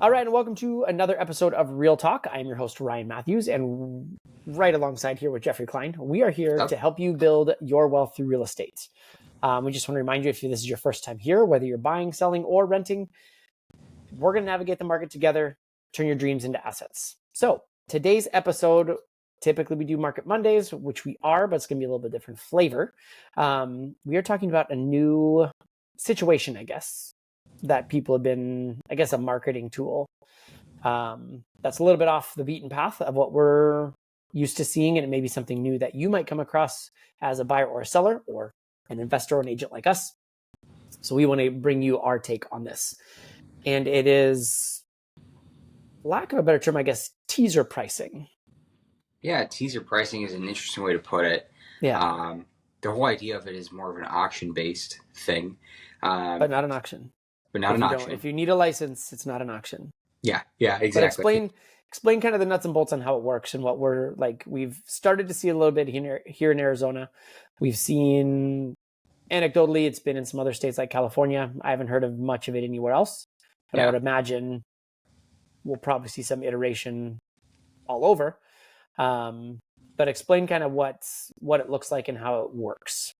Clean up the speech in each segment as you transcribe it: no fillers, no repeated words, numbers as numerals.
All right, and welcome to another episode of Real Talk. I am your host, Ryan Matthews, and right alongside here with Jeffrey Kline, we are here to help you build your wealth through real estate. We just want to remind you, if this is your first time here, whether you're buying, selling, or renting, we're going to navigate the market together, turn your dreams into assets. So today's episode, typically we do Market Mondays, which we are, but it's going to be a little bit different flavor. We are talking about a new situation, I guess, that people have been, I guess, a marketing tool that's a little bit off the beaten path of what we're used to seeing, and it may be something new that you might come across as a buyer or a seller or an investor or an agent like us. So we want to bring you our take on this. And it is, lack of a better term, I guess, teaser pricing. Yeah, teaser pricing is an interesting way to put it. Yeah. The whole idea of it is more of an auction-based thing. But not an auction. But not an auction. If you need a license, it's not an auction. Yeah, exactly. But explain kind of the nuts and bolts on how it works and what we're like. We've started to see a little bit here in Arizona. We've seen, anecdotally, it's been in some other states like California. I haven't heard of much of it anywhere else. But I would imagine we'll probably see some iteration all over. But explain kind of what it looks like and how it works.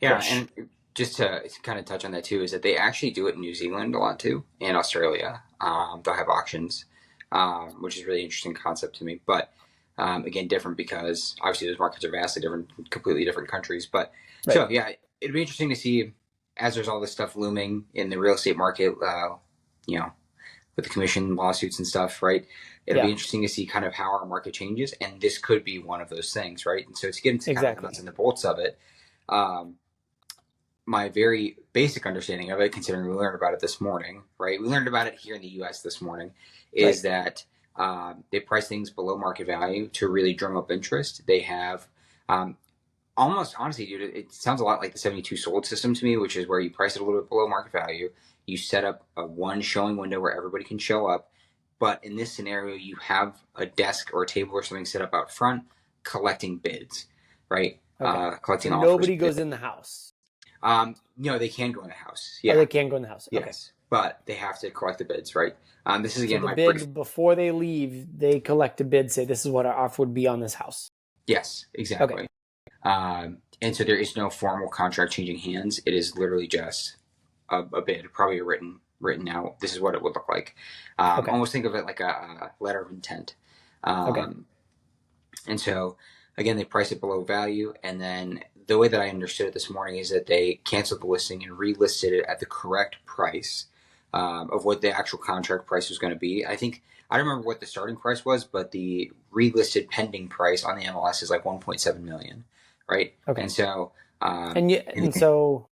Yeah, and just to kind of touch on that too, is that they actually do it in New Zealand a lot too, and Australia. They'll have auctions, which is a really interesting concept to me. But again, different because obviously those markets are vastly different, completely different countries. But So yeah, it'd be interesting to see as there's all this stuff looming in the real estate market, with the commission lawsuits and stuff, right? It'll be interesting to see kind of how our market changes, and this could be one of those things, right? And so to get into kind of the nuts and the bolts of it, my very basic understanding of it, considering we learned about it this morning, right? We learned about it here in the U.S. this morning, is that they price things below market value to really drum up interest. They have almost, honestly, dude, it sounds a lot like the 72 sold system to me, which is where you price it a little bit below market value. You set up a one showing window where everybody can show up. But in this scenario, you have a desk or a table or something set up out front collecting bids, right? Collecting offers. Nobody goes in the house. No, they can go in the house. Yeah, they can go in the house. Yes, okay. But they have to collect the bids, right? This is again so the bid before they leave. They collect a bid, say this is what our offer would be on this house. Yes, exactly. Okay. And so there is no formal contract changing hands. It is literally just a bid, probably a written out. This is what it would look like. Almost think of it like a letter of intent. And so again, they price it below value, and then the way that I understood it this morning is that they canceled the listing and relisted it at the correct price of what the actual contract price was going to be. I don't remember what the starting price was, but the relisted pending price on the MLS is like 1.7 million, right? Okay. And so so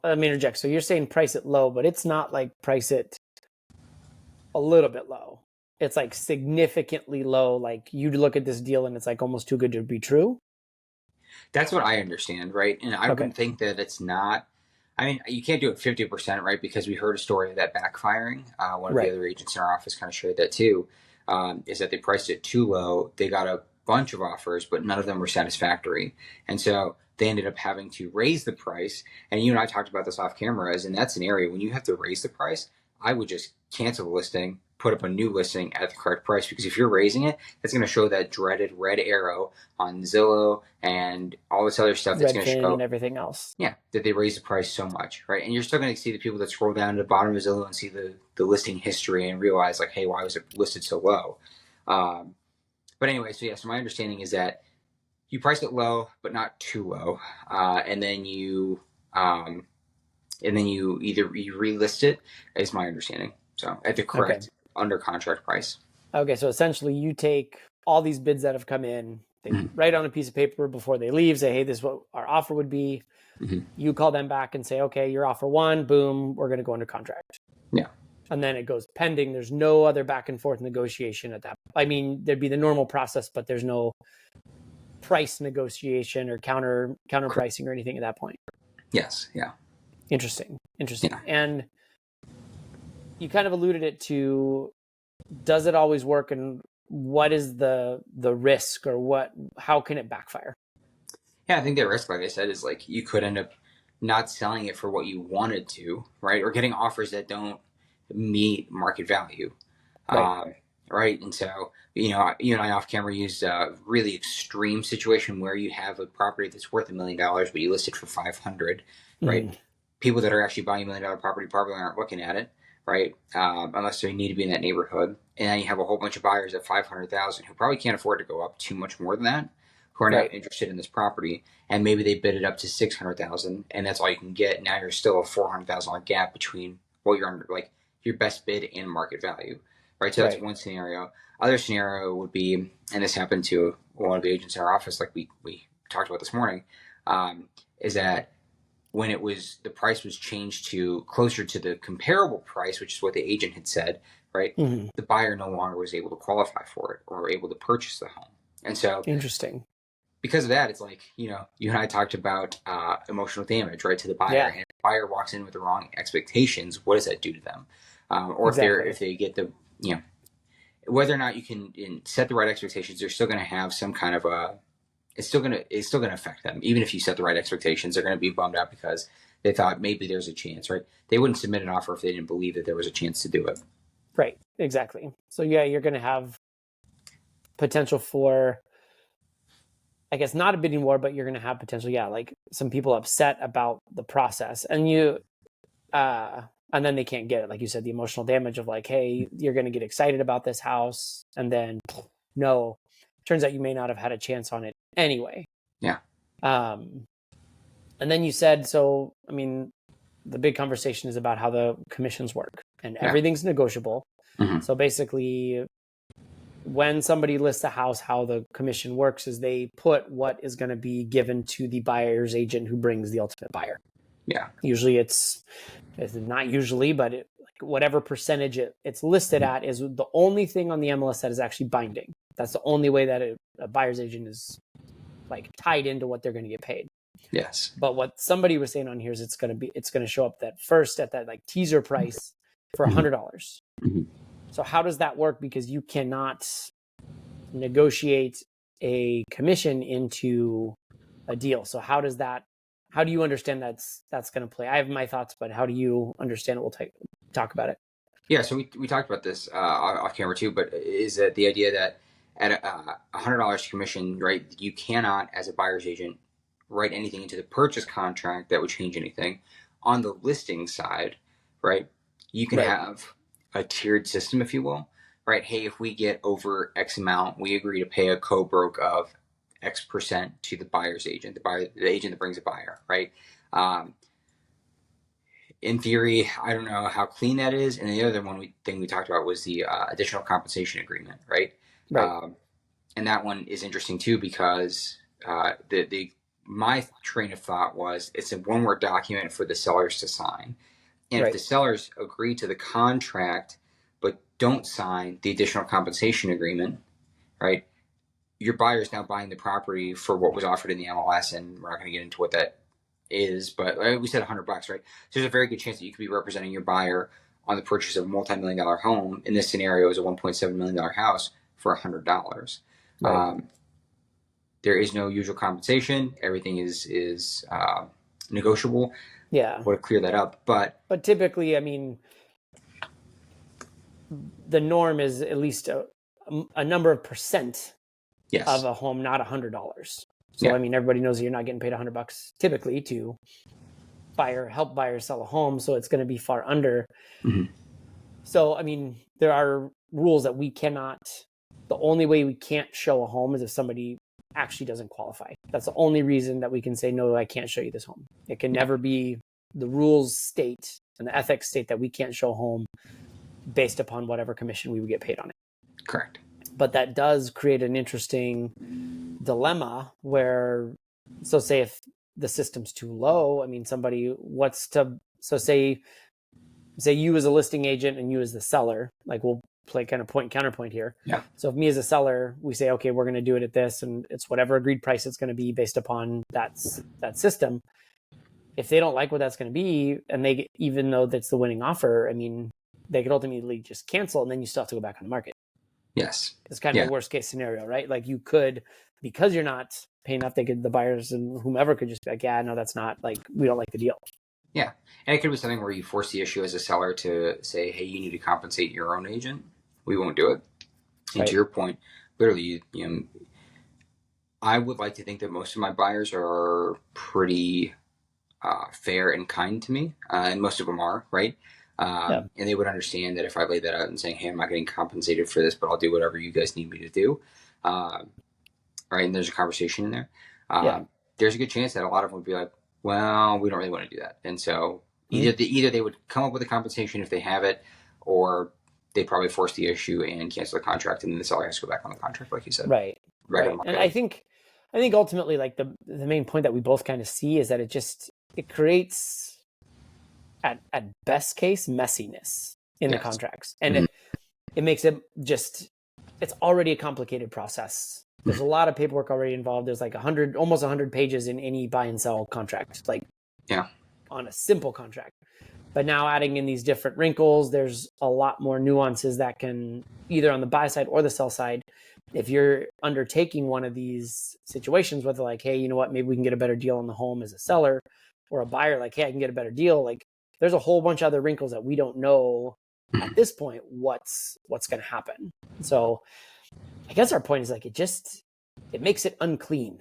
let me interject. So you're saying price it low, but it's not like price it a little bit low. It's like significantly low. Like you'd look at this deal and it's like almost too good to be true. That's what I understand, right? And I wouldn't think that it's not. I mean, you can't do it 50%, right? Because we heard a story of that backfiring. One of the other agents in our office kind of shared that too, is that they priced it too low. They got a bunch of offers, but none of them were satisfactory. And so they ended up having to raise the price. And you and I talked about this off camera, as in that scenario, when you have to raise the price, I would just cancel the listing, put up a new listing at the correct price, because if you're raising it, it's going to show that dreaded red arrow on Zillow and all this other stuff that's going to show, and everything else. Yeah, that they raised the price so much, right? And you're still going to see the people that scroll down to the bottom of Zillow and see the listing history and realize like, hey, why was it listed so low? But anyway, so my understanding is that you price it low, but not too low, and then you relist it. Is my understanding. So at the correct under contract price. Okay, so essentially you take all these bids that have come in, they write on a piece of paper before they leave, say, hey, this is what our offer would be. You call them back and say, okay, your offer won, boom, we're going to go under contract. Yeah. And then it goes pending. There's no other back and forth negotiation at that. I mean, there'd be the normal process, but there's no price negotiation or counter pricing or anything at that point. Yes. Yeah. Interesting. Yeah. And you kind of alluded it to, does it always work, and what is the risk, or how can it backfire? Yeah, I think the risk, like I said, is like you could end up not selling it for what you wanted to, right? Or getting offers that don't meet market value. Right. And so, you and I off camera used a really extreme situation where you have a property that's worth $1 million, but you list it for 500, right? Mm-hmm. People that are actually buying $1 million property probably aren't looking at it, right? Unless they need to be in that neighborhood. And then you have a whole bunch of buyers at 500,000 who probably can't afford to go up too much more than that, who are not interested in this property. And maybe they bid it up to 600,000 and that's all you can get. Now you're still a $400,000 gap between what you're under, like your best bid and market value. Right, so that's one scenario. Other scenario would be, and this happened to one of the agents in our office, like we talked about this morning, is that when the price was changed to closer to the comparable price, which is what the agent had said, right? Mm-hmm. The buyer no longer was able to qualify for it or able to purchase the home, and so interesting. Because of that, it's like you and I talked about emotional damage, right, to the buyer, and if the buyer walks in with the wrong expectations, what does that do to them? Or if they get the whether or not you can set the right expectations, they're still going to have some kind of it's still going to affect them. Even if you set the right expectations, they're going to be bummed out because they thought maybe there's a chance, right? They wouldn't submit an offer if they didn't believe that there was a chance to do it. Right. Exactly. So you're going to have potential for, I guess, not a bidding war, but you're going to have potential, like some people upset about the process, and then they can't get it. Like you said, the emotional damage of like, hey, you're going to get excited about this house. And then no, turns out you may not have had a chance on it anyway. Yeah. And then you said, so, I mean, the big conversation is about how the commissions work and everything's negotiable. Mm-hmm. So basically when somebody lists a house, how the commission works is they put what is going to be given to the buyer's agent who brings the ultimate buyer. Yeah. Usually it's not usually, but whatever percentage it's listed at is the only thing on the MLS that is actually binding. That's the only way that a buyer's agent is like tied into what they're going to get paid. Yes. But what somebody was saying on here is it's going to show up that first at that like teaser price for $100. Mm-hmm. So how does that work? Because you cannot negotiate a commission into a deal. So how do you understand that's going to play? I have my thoughts, but how do you understand it? We'll talk about it. Yeah, so we talked about this off camera too, but is that the idea that at $100 commission, right, you cannot, as a buyer's agent, write anything into the purchase contract that would change anything. On the listing side, right, you can have a tiered system, if you will, right? Hey, if we get over X amount, we agree to pay a co-broke of X percent to the buyer's agent, the agent that brings a buyer, right? In theory, I don't know how clean that is. And the other thing we talked about was the additional compensation agreement, right? Right. And that one is interesting too because my train of thought was it's a one-word document for the sellers to sign. And if the sellers agree to the contract but don't sign the additional compensation agreement, right, your buyer is now buying the property for what was offered in the MLS, and we're not going to get into what that is, but we said $100, right? So there's a very good chance that you could be representing your buyer on the purchase of a multi-million-dollar home. In this scenario, is a $1.7 million house for $100. Right. There is no usual compensation. Everything is negotiable. Yeah, would clear that up, but typically, I mean, the norm is at least a number of percent of a home, not $100. So I mean, everybody knows that you're not getting paid $100 typically to help buyers sell a home, so it's going to be far under. Mm-hmm. So I mean, there are rules that we cannot. The only way we can't show a home is if somebody actually doesn't qualify. That's the only reason that we can say, no, I can't show you this home. It can never be, the rules state and the ethics state that we can't show a home based upon whatever commission we would get paid on it. Correct. But that does create an interesting dilemma where, so say if the system's too low, I mean, so say you as a listing agent and you as the seller, like we'll play kind of point counterpoint here. Yeah. So if me as a seller, we say, okay, we're going to do it at this, and it's whatever agreed price it's going to be based upon that system. If they don't like what that's going to be, and even though that's the winning offer, I mean, they could ultimately just cancel, and then you still have to go back on the market. Yes. It's kind of a worst case scenario, right? Like you could, because you're not paying enough, the buyers and whomever could just be like, yeah, no, that's not, like, we don't like the deal. Yeah. And it could be something where you force the issue as a seller to say, hey, you need to compensate your own agent, we won't do it. And to your point, literally, I would like to think that most of my buyers are pretty fair and kind to me, and most of them are, right? And they would understand that if I laid that out and saying, hey, I'm not getting compensated for this, but I'll do whatever you guys need me to do, right? And there's a conversation in there. There's a good chance that a lot of them would be like, well, we don't really want to do that. And so either they would come up with a compensation if they have it, or they probably force the issue and cancel the contract, and then the seller has to go back on the contract, like you said. Right. And I think ultimately, like the main point that we both kind of see is that it creates at best case messiness in the contracts, and it makes it it's already a complicated process. There's a lot of paperwork already involved. There's like almost 100 pages in any buy and sell contract, on a simple contract. But now adding in these different wrinkles, there's a lot more nuances that can, either on the buy side or the sell side, if you're undertaking one of these situations, whether like, hey, you know what, maybe we can get a better deal on the home as a seller, or a buyer, like, hey, I can get a better deal. Like, there's a whole bunch of other wrinkles that we don't know at this point what's going to happen. So I guess our point is like, it makes it unclean.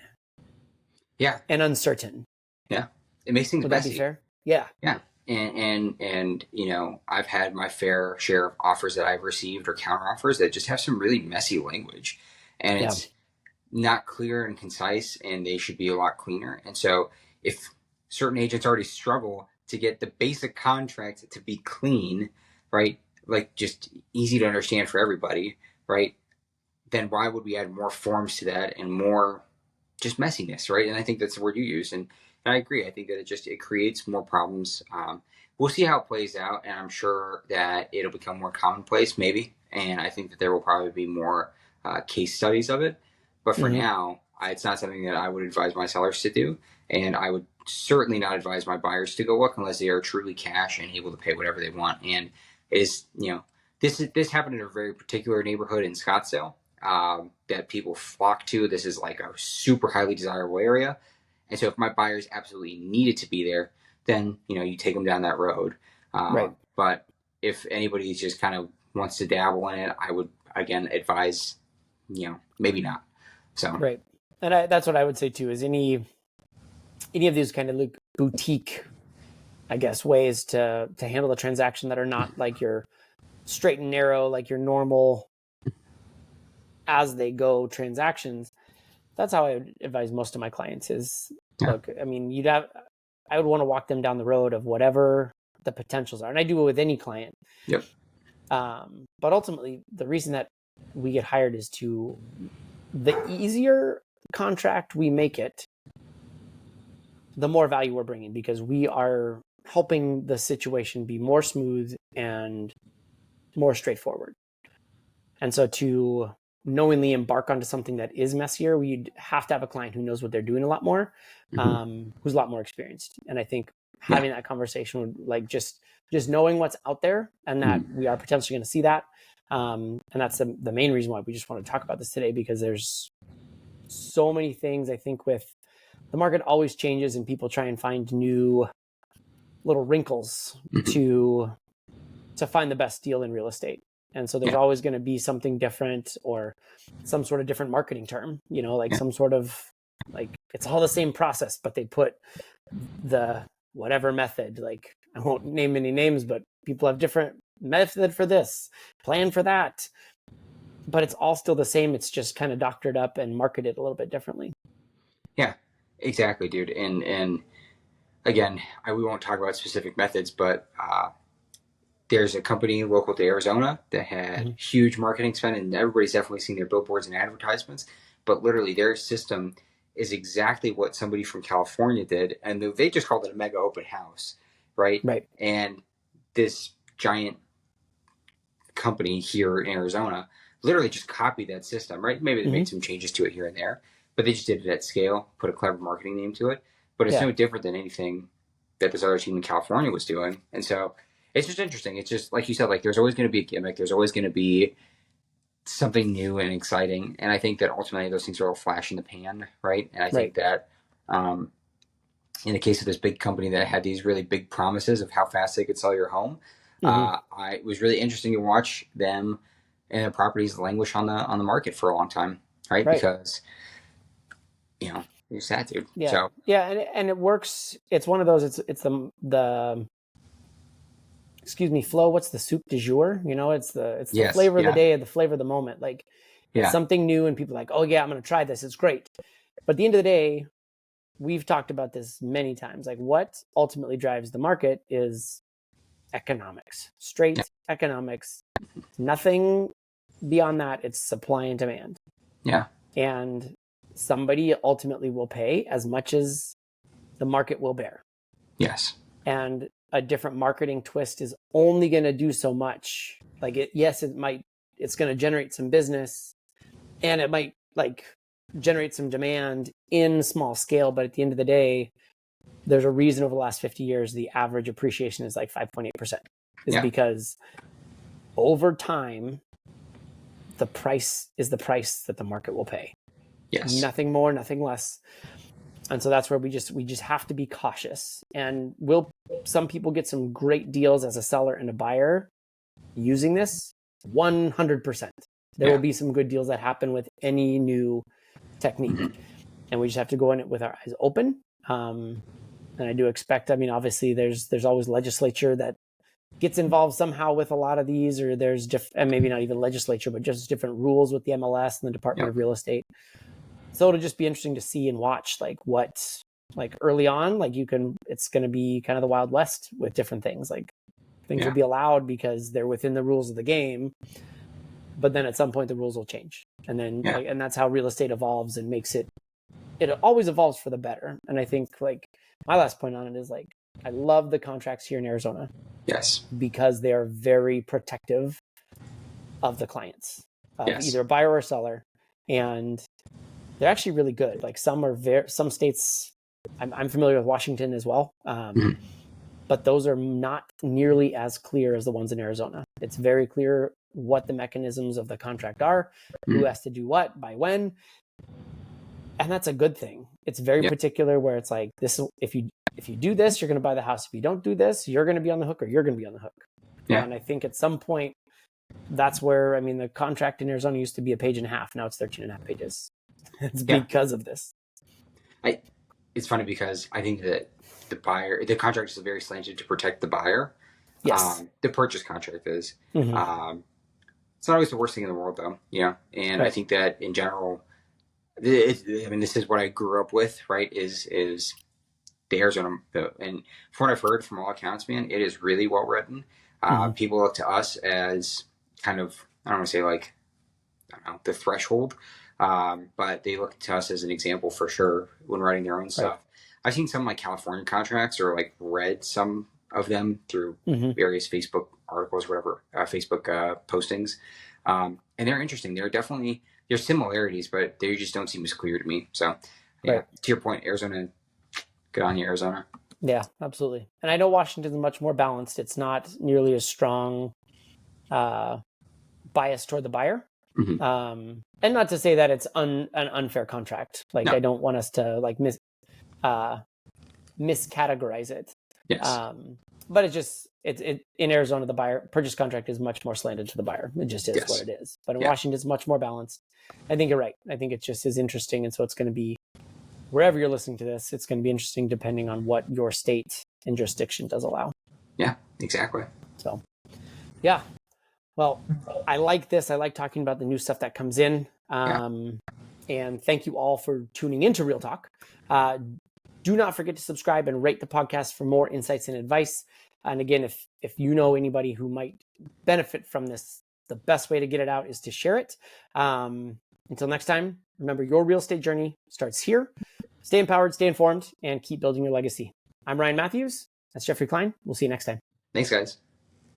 Yeah. And uncertain. Yeah. It makes things messy. Would that be fair? Yeah. Yeah. And I've had my fair share of offers that I've received or counter offers that just have some really messy language, and it's not clear and concise, and they should be a lot cleaner. And so if certain agents already struggle to get the basic contract to be clean, right? Like just easy to understand for everybody, right? Then why would we add more forms to that and more just messiness, right? And I think that's the word you use. And I agree. I think that it creates more problems. We'll see how it plays out, and I'm sure that it'll become more commonplace, maybe. And I think that there will probably be more case studies of it. But for now, it's not something that I would advise my sellers to do, and I would certainly not advise my buyers to go look unless they are truly cash and able to pay whatever they want. And this happened in a very particular neighborhood in Scottsdale that people flock to. This is like a super highly desirable area. And so if my buyers absolutely needed to be there, then, you take them down that road. Right. But if anybody just kind of wants to dabble in it, I would, again, advise, maybe not. So. Right. And that's what I would say too, is any of these kind of like boutique, I guess, ways to handle the transaction that are not like your straight and narrow, like your normal as they go transactions. That's how I would advise most of my clients is, look, I mean, I would want to walk them down the road of whatever the potentials are. And I do it with any client. Yep. But ultimately, the reason that we get hired is the easier contract we make it, the more value we're bringing, because we are helping the situation be more smooth and more straightforward. And so to knowingly embark onto something that is messier, we'd have to have a client who knows what they're doing a lot more, who's a lot more experienced. And I think having that conversation would, like, just knowing what's out there and that we are potentially going to see that. And that's the main reason why we just want to talk about this today, because there's so many things. I think with the market always changes and people try and find new little wrinkles to find the best deal in real estate. And so there's always going to be something different or some sort of different marketing term, some sort of, like, it's all the same process, but they put the whatever method, like, I won't name any names, but people have different method for this, plan for that, but it's all still the same. It's just kind of doctored up and marketed a little bit differently. Yeah, exactly, dude. And again, we won't talk about specific methods, but there's a company local to Arizona that had huge marketing spend, and everybody's definitely seen their billboards and advertisements, but literally their system is exactly what somebody from California did, and they just called it a mega open house, right? Right. And this giant company here in Arizona literally just copied that system, right? Maybe they made some changes to it here and there, but they just did it at scale, put a clever marketing name to it. But it's no different than anything that this other team in California was doing. And so it's just interesting. It's just, like you said, like, there's always going to be a gimmick. There's always going to be something new and exciting. And I think that ultimately those things are all flash in the pan, right? And I think that in the case of this big company that had these really big promises of how fast they could sell your home, it was really interesting to watch them and the properties languish on the market for a long time, right? Because you're sad, dude. Yeah, so and it works. It's one of those. It's the excuse me, Flo. What's the soup du jour? It's the flavor of the day, the flavor of the moment. Like it's something new, and people are like, oh yeah, I'm gonna try this. It's great. But at the end of the day, we've talked about this many times. Like what ultimately drives the market is economics, straight economics. Nothing beyond that. It's supply and demand. Yeah. And somebody ultimately will pay as much as the market will bear. Yes. And a different marketing twist is only going to do so much. Like it's going to generate some business, and it might generate some demand in small scale. But at the end of the day, there's a reason over the last 50 years, the average appreciation is like 5.8%. Because over time, the price is the price that the market will pay. Yes. Nothing more, nothing less. And so that's where we just have to be cautious. And some people get some great deals as a seller and a buyer using this 100%. There will be some good deals that happen with any new technique. And we just have to go in it with our eyes open. And I do expect, obviously there's always legislature that gets involved somehow with a lot of these, or there's and maybe not even legislature, but just different rules with the MLS and the Department of Real Estate. So it'll just be interesting to see and watch early on, it's going to be kind of the Wild West with different things. Like things will be allowed because they're within the rules of the game, but then at some point the rules will change. And then, and that's how real estate evolves and makes it always evolves for the better. And I think my last point on it is I love the contracts here in Arizona. Yes. Because they are very protective of the clients, either a buyer or a seller. And they're actually really good. Some states, I'm familiar with Washington as well. But those are not nearly as clear as the ones in Arizona. It's very clear what the mechanisms of the contract are, who has to do what, by when. And that's a good thing. It's very particular where it's like this. If you do this, you're going to buy the house. If you don't do this, you're going to be on the hook, or you're going to be on the hook. Yeah. And I think at some point, that's where, the contract in Arizona used to be a page and a half. Now it's 13 and a half pages. It's because of this. It's funny because I think that the contract is very slanted to protect the buyer. Yes. The purchase contract is. It's not always the worst thing in the world, though. Yeah. And I think that in general, this is what I grew up with, right? Is the Arizona, and from what I've heard from all accounts, man, it is really well written. People look to us as kind of, I don't want to say the threshold, but they look to us as an example for sure when writing their own stuff. I've seen some California contracts, or read some of them through various Facebook articles, whatever, Facebook postings, and they're interesting. There's similarities, but they just don't seem as clear to me. So, to your point, Arizona. Good on you, Arizona. Yeah, absolutely. And I know Washington's much more balanced. It's not nearly as strong bias toward the buyer. And not to say that it's an unfair contract. No. I don't want us to miscategorize it. Yes. But it in Arizona, the buyer purchase contract is much more slanted to the buyer. It just is what it is. But in Washington, it's much more balanced. I think you're right. I think it just is interesting. And so it's going to be, wherever you're listening to this, it's going to be interesting depending on what your state and jurisdiction does allow. Yeah, exactly. So, yeah. Well, I like this. I like talking about the new stuff that comes in. And thank you all for tuning into Real Talk. Do not forget to subscribe and rate the podcast for more insights and advice. And again, if you know anybody who might benefit from this, the best way to get it out is to share it. Until next time, remember, your real estate journey starts here. Stay empowered, stay informed, and keep building your legacy. I'm Ryan Matthews. That's Jeffrey Kline. We'll see you next time. Thanks, guys.